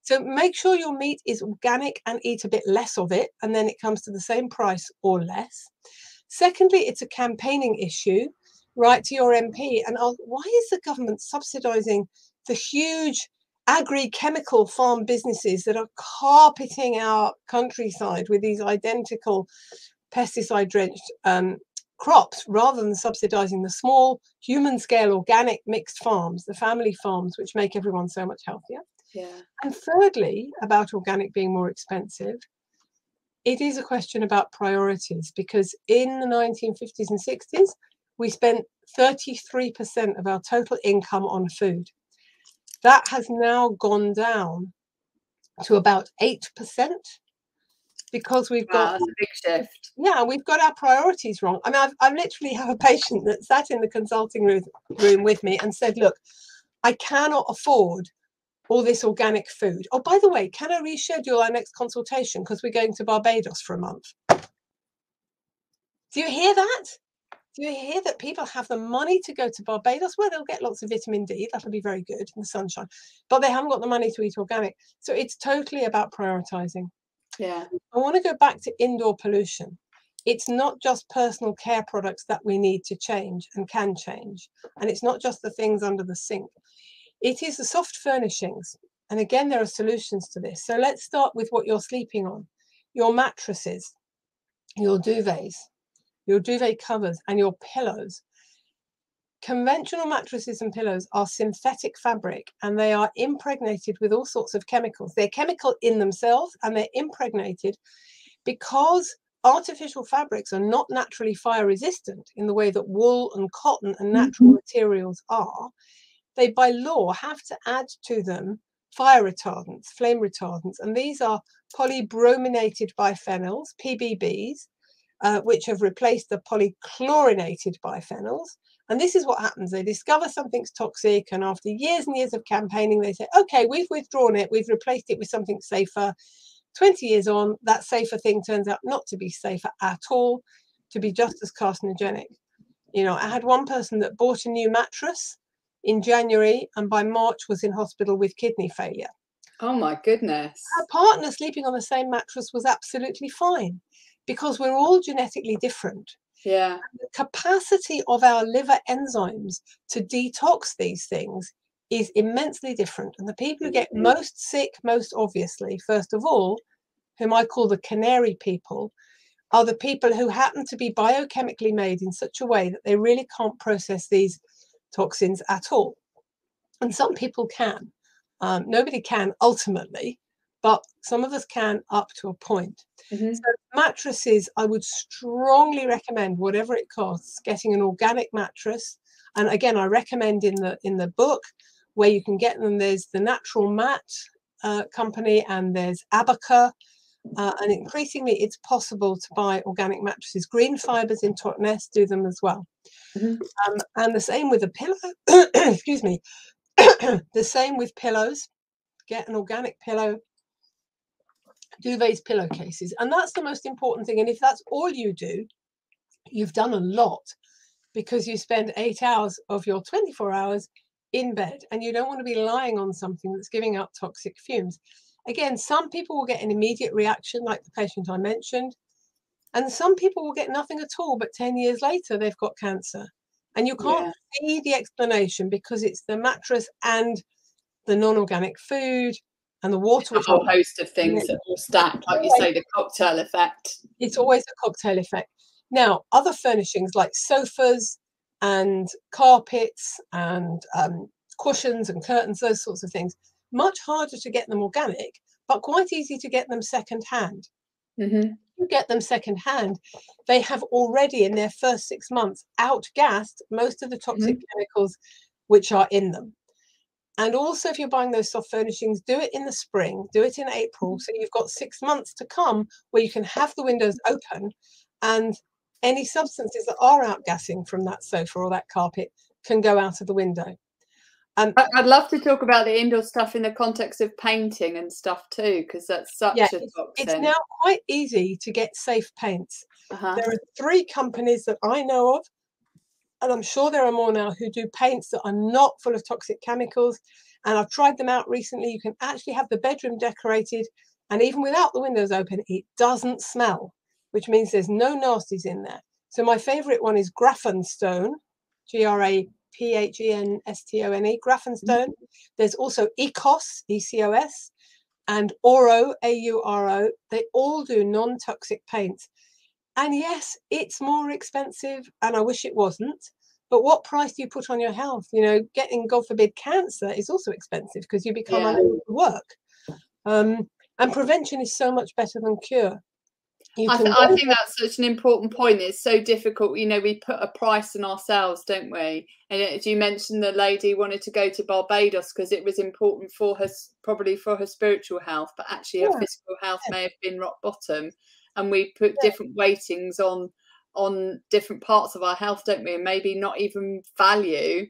So make sure your meat is organic and eat a bit less of it, and then it comes to the same price or less. Secondly, it's a campaigning issue. Write to your MP and ask, why is the government subsidizing the huge agri-chemical farm businesses that are carpeting our countryside with these identical pesticide-drenched crops, rather than subsidizing the small human-scale organic mixed farms, the family farms, which make everyone so much healthier? And thirdly, about organic being more expensive, It is a question about priorities, because in the 1950s and 60s, we spent 33% of our total income on food. That has now gone down to about 8%, because we've got, that's a big shift. Yeah, we've got our priorities wrong. I mean, I literally have a patient that sat in the consulting room with me and said, look, I cannot afford all this organic food. Oh, by the way, can I reschedule our next consultation because we're going to Barbados for a month? Do you hear that? Do you hear that people have the money to go to Barbados, where they'll get lots of vitamin D? That'll be very good in the sunshine. But they haven't got the money to eat organic. So it's totally about prioritizing. Yeah. I want to go back to indoor pollution. It's not just personal care products that we need to change and can change. And it's not just the things under the sink. It is the soft furnishings. And again, there are solutions to this. So let's start with what you're sleeping on. Your mattresses, your duvets, your duvet covers, and your pillows. Conventional mattresses and pillows are synthetic fabric, and they are impregnated with all sorts of chemicals. They're chemical in themselves, and they're impregnated because artificial fabrics are not naturally fire resistant in the way that wool and cotton and natural materials are. They, by law, have to add to them fire retardants, flame retardants, and these are polybrominated biphenyls, PBBs, which have replaced the polychlorinated biphenyls. And this is what happens. They discover something's toxic, and after years and years of campaigning, they say, okay, we've withdrawn it, we've replaced it with something safer. 20 years on, that safer thing turns out not to be safer at all, to be just as carcinogenic. You know, I had one person that bought a new mattress in January, and by March was in hospital with kidney failure. Oh my goodness. Her partner sleeping on the same mattress was absolutely fine, because we're all genetically different. Yeah. The capacity of our liver enzymes to detox these things is immensely different. And the people who get most sick, most obviously, first of all, whom I call the canary people, are the people who happen to be biochemically made in such a way that they really can't process these toxins at all. And some people can. Nobody can ultimately, but some of us can up to a point. So mattresses, I would strongly recommend, whatever it costs, getting an organic mattress. And again, I recommend in the book where you can get them, there's the Natural Mat company, and there's Abaca. And increasingly, it's possible to buy organic mattresses. Green Fibers in Totnes do them as well. And the same with a pillow. Excuse me. The same with pillows. Get an organic pillow. Duvets, pillowcases. And that's the most important thing. And if that's all you do, you've done a lot, because you spend 8 hours of your 24 hours in bed, and you don't want to be lying on something that's giving out toxic fumes. Again, some people will get an immediate reaction, like the patient I mentioned, and some people will get nothing at all, but 10 years later, they've got cancer. And you can't see the explanation, because it's the mattress and the non-organic food and the water. A whole host of things that all stack, like you say, the cocktail effect. It's always a cocktail effect. Now, other furnishings like sofas and carpets and cushions and curtains, those sorts of things, much harder to get them organic, but quite easy to get them secondhand. You get them secondhand, they have already in their first 6 months outgassed most of the toxic chemicals which are in them. And also, if you're buying those soft furnishings, do it in the spring, do it in April, so you've got 6 months to come where you can have the windows open, and any substances that are outgassing from that sofa or that carpet can go out of the window. I'd love to talk about the indoor stuff in the context of painting and stuff too, because that's such a toxin. It's now quite easy to get safe paints. There are 3 companies that I know of, and I'm sure there are more now, who do paints that are not full of toxic chemicals. And I've tried them out recently. You can actually have the bedroom decorated, and even without the windows open, it doesn't smell, which means there's no nasties in there. So my favorite one is Grafenstone, Graphenstone, Grafenstone. There's also Ecos, ECOS, and Auro, AURO. They all do non-toxic paints. And yes, it's more expensive, and I wish it wasn't. But what price do you put on your health? You know, getting, God forbid, cancer is also expensive, because you become unable to work. And prevention is so much better than cure. You I can think that's such an important point. It's so difficult. You know, we put a price on ourselves, don't we? And as you mentioned, the lady wanted to go to Barbados because it was important for her, probably for her spiritual health, but actually her physical health may have been rock bottom. And we put different weightings on different parts of our health, don't we? And maybe not even value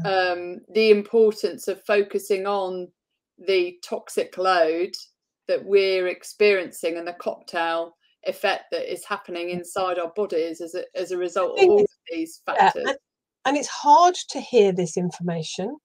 the importance of focusing on the toxic load that we're experiencing and the cocktail effect that is happening inside our bodies as a result of all of these factors. And it's hard to hear this information.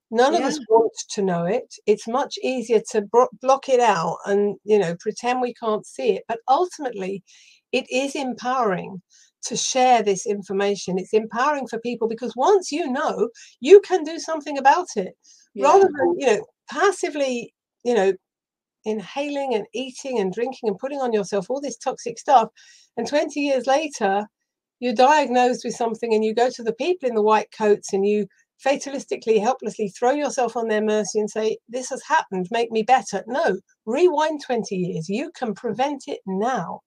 None of us want to know it. It's much easier to block it out and, you know, pretend we can't see it. But ultimately, it is empowering to share this information. It's empowering for people because once you know, you can do something about it rather than, you know, passively, you know, inhaling and eating and drinking and putting on yourself all this toxic stuff. And 20 years later, you're diagnosed with something and you go to the people in the white coats and you fatalistically, helplessly throw yourself on their mercy and say, this has happened, make me better. No, rewind 20 years. You can prevent it now.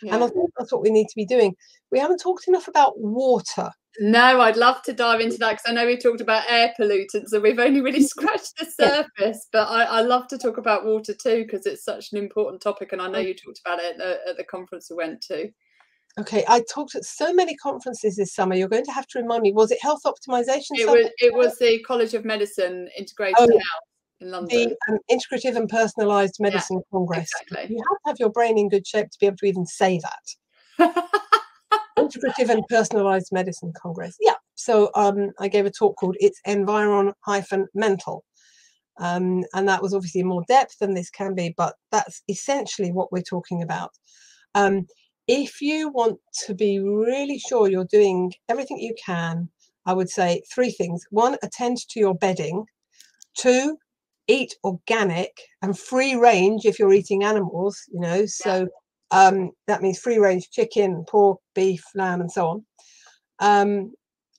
And I think that's what we need to be doing. We haven't talked enough about water. No, I'd love to dive into that because I know we talked about air pollutants and we've only really scratched the surface, but I love to talk about water too because it's such an important topic, and I know you talked about it at the conference we went to. Okay, I talked at so many conferences this summer. You're going to have to remind me. Was it Health Optimization? It was the College of Medicine Integrated Health in London. The Integrative and Personalised Medicine Congress. Exactly. You have to have your brain in good shape to be able to even say that. Integrative and Personalised Medicine Congress. Yeah. So I gave a talk called It's Environ-Mental. And that was obviously more depth than this can be, but that's essentially what we're talking about. If you want to be really sure you're doing everything you can, I would say 3 things. 1, attend to your bedding. 2, eat organic and free range if you're eating animals, you know, so that means free range chicken, pork, beef, lamb, and so on.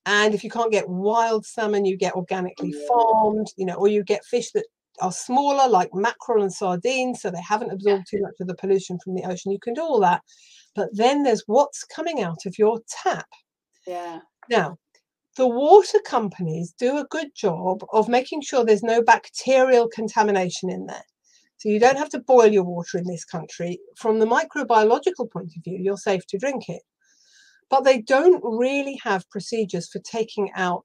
And if you can't get wild salmon, you get organically farmed, you know, or you get fish that are smaller like mackerel and sardines, so they haven't absorbed too much of the pollution from the ocean. You can do all that. But then there's what's coming out of your tap. Now, the water companies do a good job of making sure there's no bacterial contamination in there. So you don't have to boil your water in this country. From the microbiological point of view, you're safe to drink it. But they don't really have procedures for taking out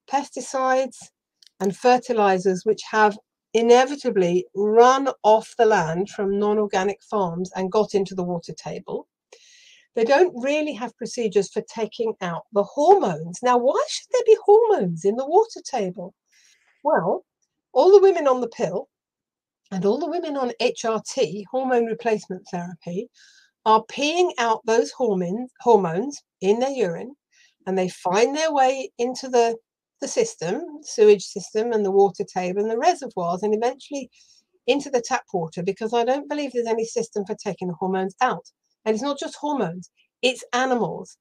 pesticides and fertilizers, which have inevitably run off the land from non-organic farms and got into the water table. They don't really have procedures for taking out the hormones. Now, why should there be hormones in the water table? Well, all the women on the pill and all the women on HRT, hormone replacement therapy, are peeing out those hormones in their urine, and they find their way into the system, sewage system and the water table and the reservoirs, and eventually into the tap water, because I don't believe there's any system for taking the hormones out. And it's not just hormones, it's animals.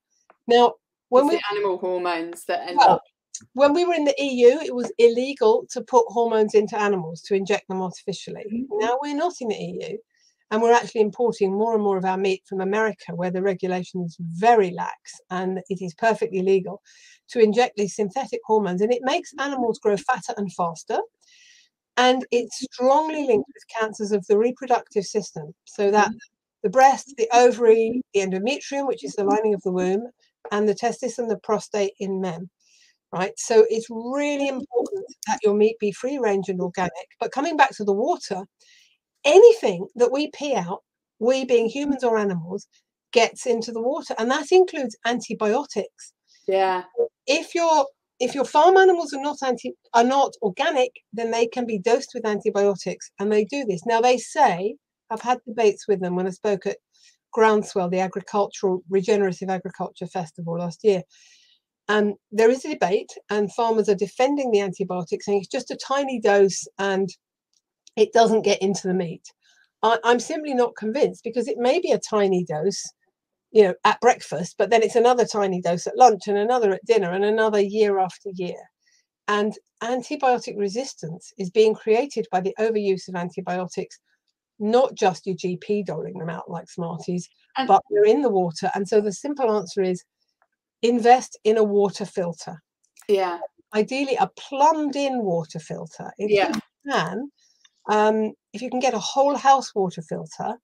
Now, when the animal hormones that end up. When we were in the EU, it was illegal to put hormones into animals, to inject them artificially. Now we're not in the EU, and we're actually importing more and more of our meat from America, where the regulation is very lax and it is perfectly legal to inject these synthetic hormones. And it makes animals grow fatter and faster. And it's strongly linked with cancers of the reproductive system. So that the breast, the ovary, the endometrium, which is the lining of the womb, and the testis and the prostate in men. Right, so it's really important that your meat be free range and organic. But coming back to the water, anything that we pee out, we being humans or animals, gets into the water, and that includes antibiotics. If your farm animals are not organic, then they can be dosed with antibiotics, and they do this. Now they say, I've had debates with them when I spoke at Groundswell, the Regenerative Agriculture Festival last year. And there is a debate, and farmers are defending the antibiotics, saying it's just a tiny dose and it doesn't get into the meat. I'm simply not convinced, because it may be a tiny dose, you know, at breakfast, but then it's another tiny dose at lunch and another at dinner and another year after year. And antibiotic resistance is being created by the overuse of antibiotics not just your GP doling them out like Smarties, And but they're in the water. And so the simple answer is invest in a water filter. yeah, Ideally, a plumbed-in water filter. yeah, If you can get a whole house water filter,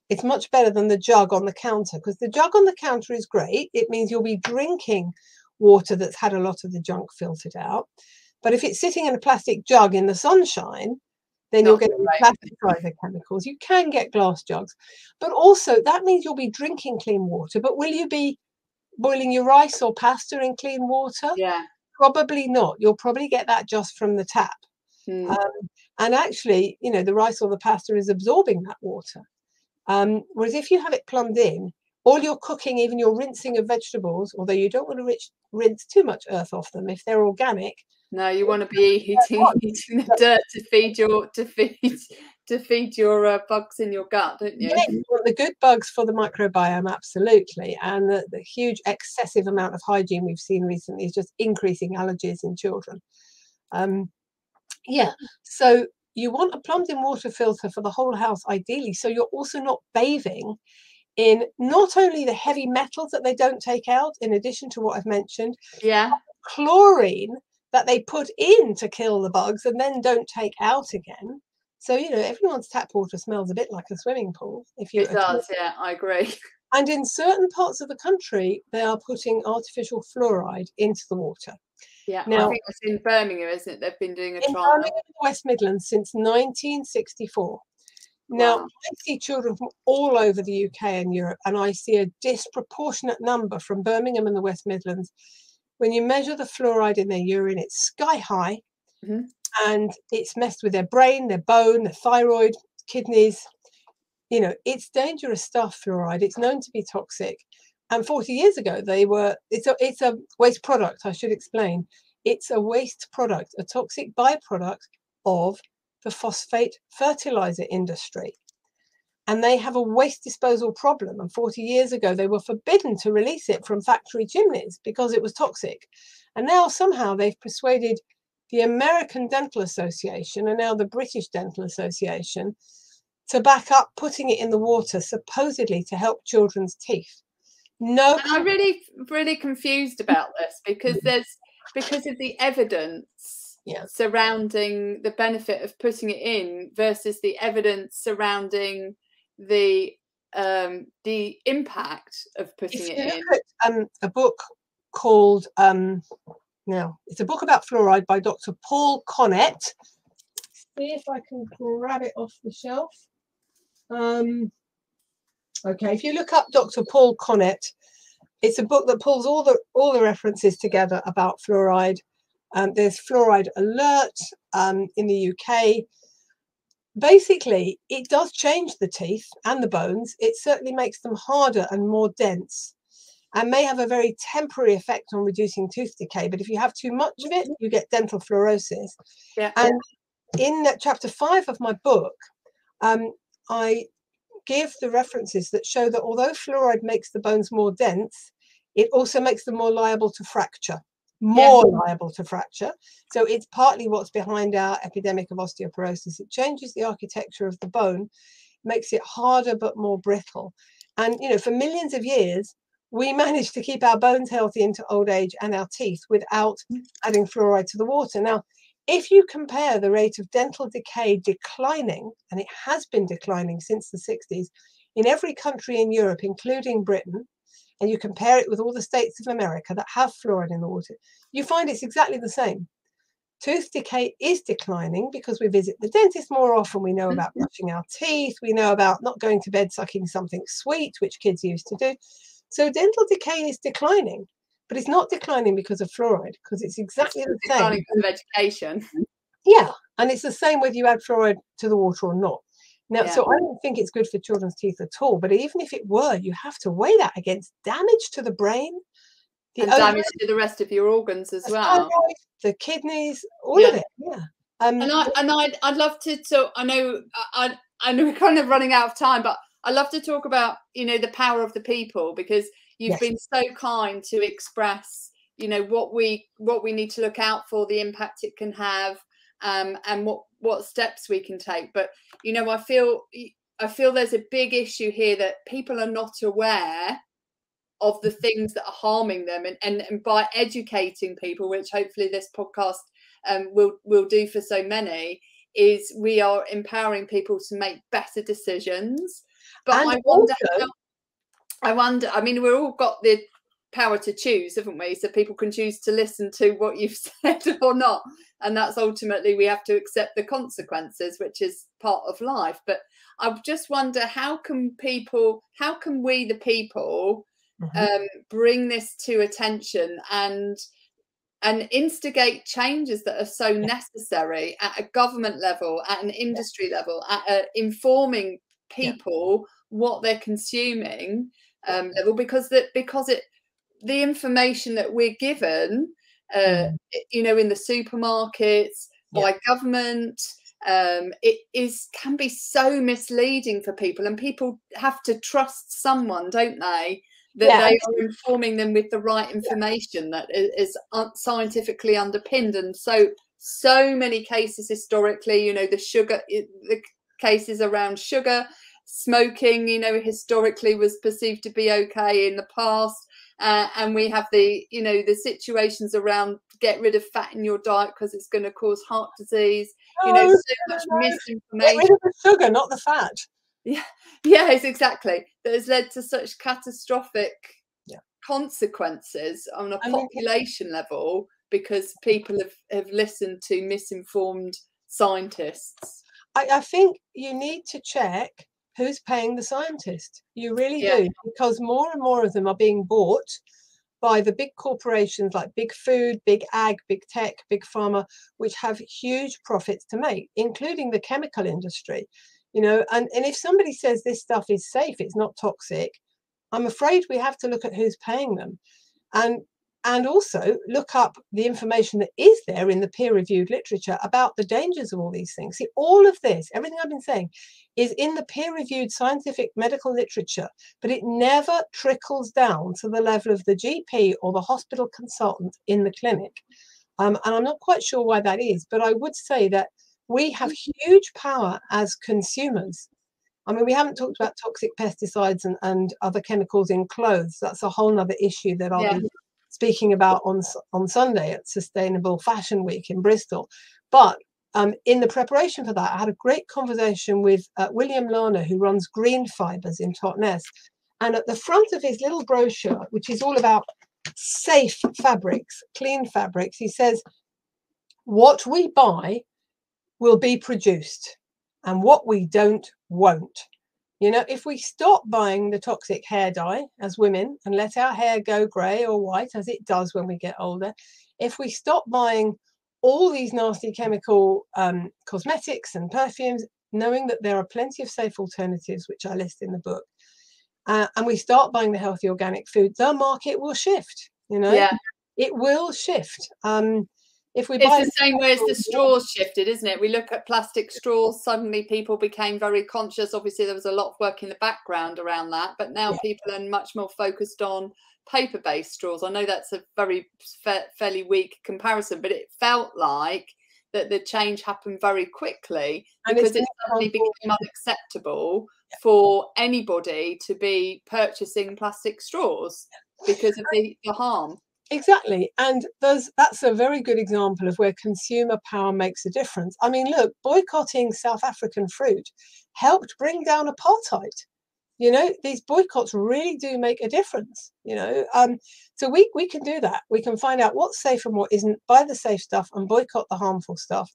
it's much better than the jug on the counter, because the jug on the counter is great. It means you'll be drinking water that's had a lot of the junk filtered out. But if it's sitting in a plastic jug in the sunshine, then you'll get plasticizer chemicals. You can get glass jugs, but also that means you'll be drinking clean water. But will you be boiling your rice or pasta in clean water? yeah. Probably not. You'll probably get that just from the tap. Mm. And actually, you know, the rice or the pasta is absorbing that water. Whereas if you have it plumbed in, all your cooking, even your rinsing of vegetables, although you don't want to rinse too much earth off them if they're organic. No, you want to be eating the dirt to feed your bugs in your gut, don't you? Yeah, you want the good bugs for the microbiome, absolutely. And the huge excessive amount of hygiene we've seen recently is just increasing allergies in children. Yeah, so you want a plumbed-in water filter for the whole house, ideally, so you're also not bathing in not only the heavy metals that they don't take out, in addition to what I've mentioned, Yeah, chlorine that they put in to kill the bugs and then don't take out again. So, you know, everyone's tap water smells a bit like a swimming pool. it does. Yeah, I agree. And in certain parts of the country, they are putting artificial fluoride into the water. Yeah, now, I think that's in Birmingham, isn't it? They've been doing a in trial. Birmingham, West Midlands, since 1964. Now, Wow. I see children from all over the UK and Europe, and I see a disproportionate number from Birmingham and the West Midlands. When you measure the fluoride in their urine, it's sky high, and it's messed with their brain, their bone, their thyroid, kidneys. You know, it's dangerous stuff, fluoride. It's known to be toxic. And 40 years ago, it's a waste product, I should explain. It's a waste product, a toxic byproduct of the phosphate fertilizer industry. And they have a waste disposal problem. And 40 years ago, they were forbidden to release it from factory chimneys because it was toxic. And now somehow they've persuaded the American Dental Association and now the British Dental Association to back up putting it in the water, supposedly to help children's teeth. No, and I'm really confused about this because of the evidence surrounding the benefit of putting it in versus the evidence surrounding the impact of putting it in. At, a book called now it's a book about fluoride by Dr. Paul Connett. See if I can grab it off the shelf. Okay, if you look up Dr. Paul Connett, it's a book that pulls all the references together about fluoride. There's Fluoride Alert in the UK. Basically, it does change the teeth and the bones. It certainly makes them harder and more dense and may have a very temporary effect on reducing tooth decay. But if you have too much of it, you get dental fluorosis. Yeah. And in chapter 5 of my book, I give the references that show that although fluoride makes the bones more dense, it also makes them more liable to fracture. Liable to fracture. So it's partly what's behind our epidemic of osteoporosis. It changes the architecture of the bone, makes it harder but more brittle. And, you know, for millions of years, we managed to keep our bones healthy into old age and our teeth without adding fluoride to the water. Now, if you compare the rate of dental decay declining, and it has been declining since the 60s, in every country in Europe, including Britain, and you compare it with all the states of America that have fluoride in the water, you find it's exactly the same. Tooth decay is declining because we visit the dentist more often. We know about brushing our teeth. We know about not going to bed sucking something sweet, which kids used to do. So dental decay is declining, but it's not declining because of fluoride, because it's exactly the same. Declining because of education. Yeah, and it's the same whether you add fluoride to the water or not. Now, so I don't think it's good for children's teeth at all. But even if it were, you have to weigh that against damage to the brain, and damage to the rest of your organs as well. The kidneys, all of it. Yeah. I'd love to. So I know we're kind of running out of time, but I love to talk about, you know, the power of the people, because you've been so kind to express, you know, what we need to look out for, the impact it can have, and what steps we can take. But, you know, I feel I feel there's a big issue here that people are not aware of the things that are harming them, and by educating people, which hopefully this podcast will do for so many, is we are empowering people to make better decisions. But And I wonder, I mean, we've all got the power to choose, haven't we? So people can choose to listen to what you've said or not, and that's ultimately, we have to accept the consequences, which is part of life. But I just wonder, how can we the people bring this to attention and instigate changes that are so necessary at a government level, at an industry level, at informing people what they're consuming level, because the information that we're given, you know, in the supermarkets by government, can be so misleading for people, and people have to trust someone, don't they? That they are informing them with the right information that is scientifically underpinned. And so many cases historically, you know, the cases around sugar, smoking, you know, historically was perceived to be okay in the past. And we have the situations around get rid of fat in your diet because it's going to cause heart disease. You know, so much misinformation. Get rid of the sugar, not the fat. Yes, exactly. That has led to such catastrophic consequences on a population level, because people have listened to misinformed scientists. I think you need to check who's paying the scientist. You really do, because more and more of them are being bought by the big corporations like big food, big ag, big tech, big pharma, which have huge profits to make, including the chemical industry. You know, and if somebody says this stuff is safe, it's not toxic, I'm afraid we have to look at who's paying them, and also look up the information that is there in the peer-reviewed literature about the dangers of all these things. See, all of this, everything I've been saying, is in the peer-reviewed scientific medical literature, but it never trickles down to the level of the GP or the hospital consultant in the clinic. And I'm not quite sure why that is, but I would say that we have huge power as consumers. I mean, we haven't talked about toxic pesticides and other chemicals in clothes. That's a whole nother issue that I'll be speaking about on Sunday at Sustainable Fashion Week in Bristol. But in the preparation for that, I had a great conversation with William Lana, who runs Green Fibres in Totnes. And at the front of his little brochure, which is all about safe fabrics, clean fabrics, he says, what we buy will be produced, and what we don't won't. You know, if we stop buying the toxic hair dye as women and let our hair go grey or white, as it does when we get older, if we stop buying all these nasty chemical cosmetics and perfumes, knowing that there are plenty of safe alternatives, which I list in the book, and we start buying the healthy organic food, the market will shift. You know, it will shift. If we buy the same way as the straws shifted, isn't it? We look at plastic straws, suddenly people became very conscious. Obviously, there was a lot of work in the background around that, but now people are much more focused on paper-based straws. I know that's a very fairly weak comparison, but it felt like that the change happened very quickly, because it suddenly became unacceptable for anybody to be purchasing plastic straws because of the harm. Exactly. And that's a very good example of where consumer power makes a difference. I mean, look, boycotting South African fruit helped bring down apartheid. You know, these boycotts really do make a difference, you know. So we can do that. We can find out what's safe and what isn't, buy the safe stuff and boycott the harmful stuff.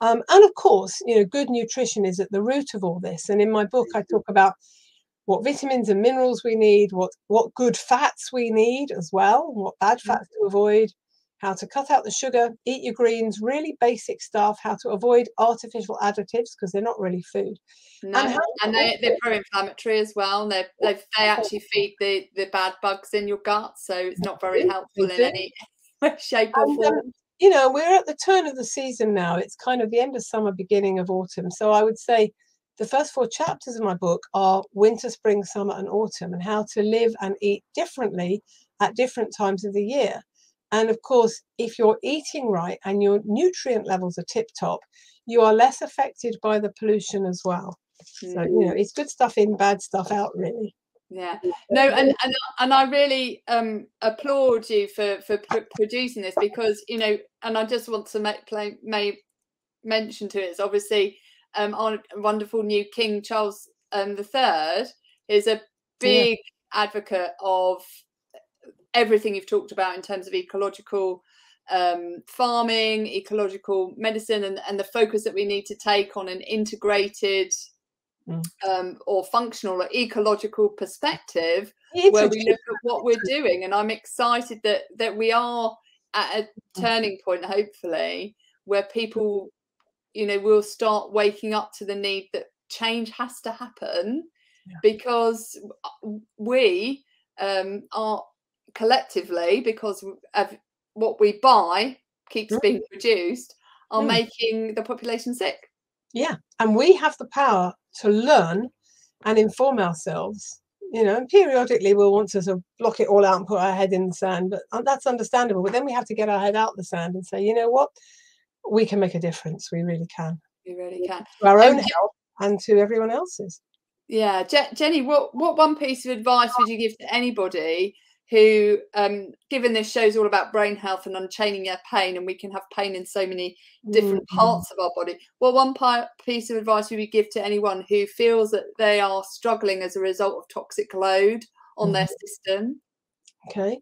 And of course, you know, good nutrition is at the root of all this. And in my book, I talk about what vitamins and minerals we need, what good fats we need as well, what bad fats to avoid, how to cut out the sugar, eat your greens, really basic stuff, how to avoid artificial additives because they're not really food. No, and they're pro-inflammatory as well. They actually feed the bad bugs in your gut, so it's not very helpful in any shape or form. You know, we're at the turn of the season now. It's kind of the end of summer, beginning of autumn. So I would say the first 4 chapters of my book are winter, spring, summer, and autumn, and how to live and eat differently at different times of the year. And of course, if you're eating right and your nutrient levels are tip top, you are less affected by the pollution as well. So, you know, it's good stuff in, bad stuff out, really. Yeah, no, and I really applaud you for producing this, because, you know, and I just want to make mention to it, is obviously our wonderful new King Charles III is a big advocate of everything you've talked about in terms of ecological farming, ecological medicine, and the focus that we need to take on an integrated or functional or ecological perspective, where we look at what we're doing. And I'm excited that we are at a turning point, hopefully, where people, you know, will start waking up to the need that change has to happen, because we are collectively, because of what we buy keeps being produced, are making the population sick. Yeah, and we have the power to learn and inform ourselves, you know, and periodically we'll want to sort of block it all out and put our head in the sand, but that's understandable. But then we have to get our head out the sand and say, you know what, we can make a difference. We really can. We really can. To our own health and to everyone else's. Yeah, Jenny, what one piece of advice would you give to anybody who, given this show's all about brain health and unchaining their pain, and we can have pain in so many different parts of our body, what one piece of advice would you give to anyone who feels that they are struggling as a result of toxic load on their system? Okay.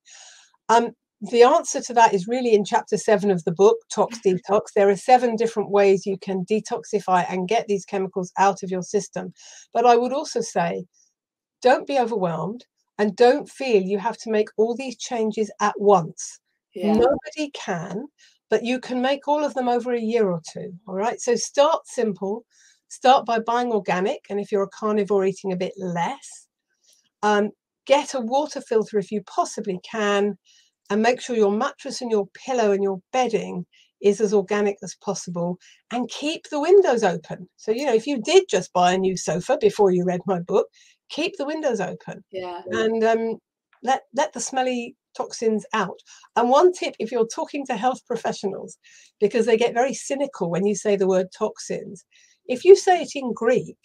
The answer to that is really in chapter 7 of the book, Tox Detox. There are 7 different ways you can detoxify and get these chemicals out of your system. But I would also say, don't be overwhelmed and don't feel you have to make all these changes at once. Nobody can, but you can make all of them over a year or two. All right. So start simple. Start by buying organic. And if you're a carnivore, eating a bit less. Get a water filter if you possibly can. And make sure your mattress and your pillow and your bedding is as organic as possible, and keep the windows open. So, you know, if you did just buy a new sofa before you read my book, keep the windows open. And let the smelly toxins out. And one tip, if you're talking to health professionals, because they get very cynical when you say the word toxins, if you say it in Greek,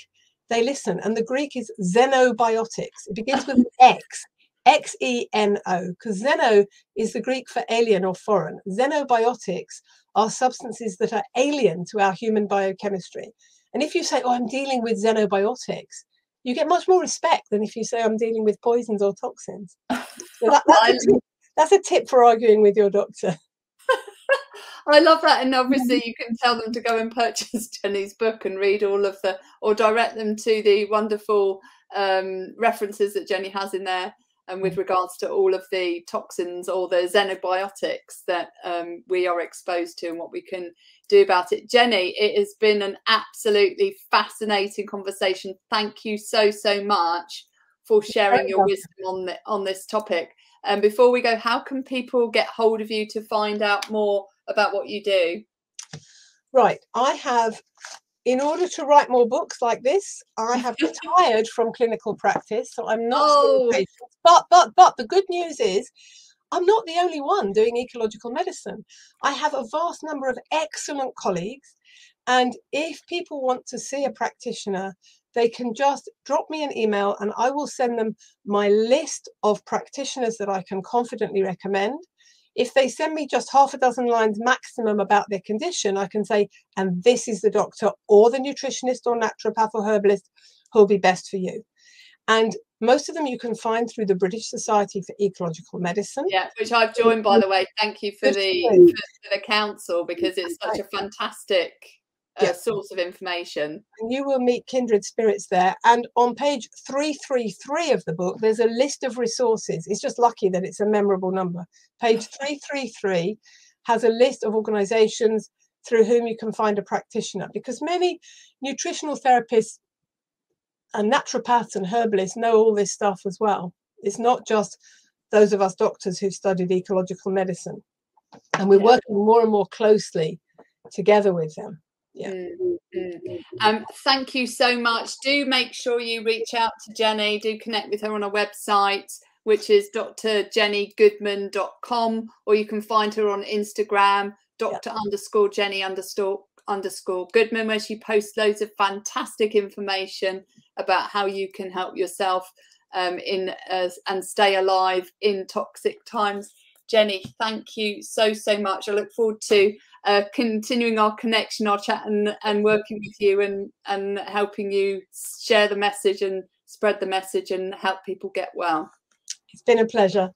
they listen. And the Greek is xenobiotics. It begins with an X. Xeno, because xeno is the Greek for alien or foreign. Xenobiotics are substances that are alien to our human biochemistry. And if you say, oh, I'm dealing with xenobiotics, you get much more respect than if you say I'm dealing with poisons or toxins. So that's a tip for arguing with your doctor. I love that. And obviously you can tell them to go and purchase Jenny's book and read all of or direct them to the wonderful references that Jenny has in there, and with regards to all of the toxins or the xenobiotics that we are exposed to and what we can do about it. Jenny, it has been an absolutely fascinating conversation. Thank you so much for sharing your wisdom on this topic. And before we go, how can people get hold of you to find out more about what you do? Right, in order to write more books like this, I have retired from clinical practice, so I'm not seeing patients. But the good news is I'm not the only one doing ecological medicine. I have a vast number of excellent colleagues, and if people want to see a practitioner, they can just drop me an email and I will send them my list of practitioners that I can confidently recommend. If they send me just half a dozen lines maximum about their condition, I can say, and this is the doctor or the nutritionist or naturopath or herbalist who'll be best for you. And most of them you can find through the British Society for Ecological Medicine. Yeah, which I've joined, by the way. Thank you for the council, because it's such a fantastic source of information. And you will meet kindred spirits there. And on page 333 of the book, there's a list of resources. It's just lucky that it's a memorable number. Page 333 has a list of organizations through whom you can find a practitioner, because many nutritional therapists and naturopaths and herbalists know all this stuff as well. It's not just those of us doctors who've studied ecological medicine. And we're working more and more closely together with them. Thank you so much. Do make sure you reach out to Jenny, do connect with her on her website. which is drjennygoodman.com, or you can find her on Instagram, Dr._Jenny_Goodman, where she posts loads of fantastic information about how you can help yourself and stay alive in toxic times. Jenny, thank you so much. I look forward to continuing our connection, our chat, and working with you and helping you share the message and spread the message and help people get well. It's been a pleasure.